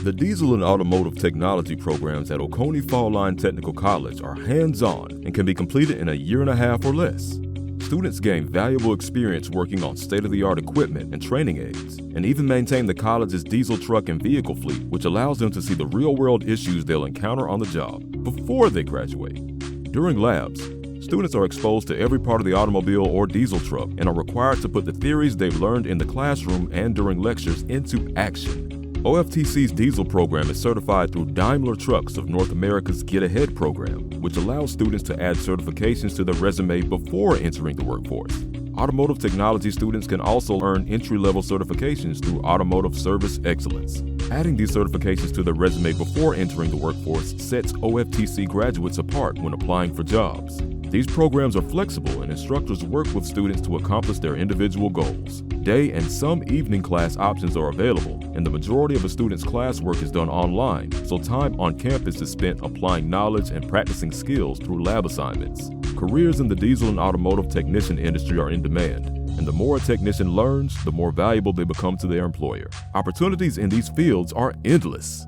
The diesel and automotive technology programs at Oconee Fall Line Technical College are hands-on and can be completed in a year and a half or less. Students gain valuable experience working on state-of-the-art equipment and training aids, and even maintain the college's diesel truck and vehicle fleet, which allows them to see the real-world issues they'll encounter on the job before they graduate. During labs, students are exposed to every part of the automobile or diesel truck and are required to put the theories they've learned in the classroom and during lectures into action. OFTC's diesel program is certified through Daimler Trucks of North America's Get Ahead program, which allows students to add certifications to their resume before entering the workforce. Automotive technology students can also earn entry-level certifications through Automotive Service Excellence. Adding these certifications to their resume before entering the workforce sets OFTC graduates apart when applying for jobs. These programs are flexible and instructors work with students to accomplish their individual goals. Day and some evening class options are available, and the majority of a student's classwork is done online, so time on campus is spent applying knowledge and practicing skills through lab assignments. Careers in the diesel and automotive technician industry are in demand, and the more a technician learns, the more valuable they become to their employer. Opportunities in these fields are endless.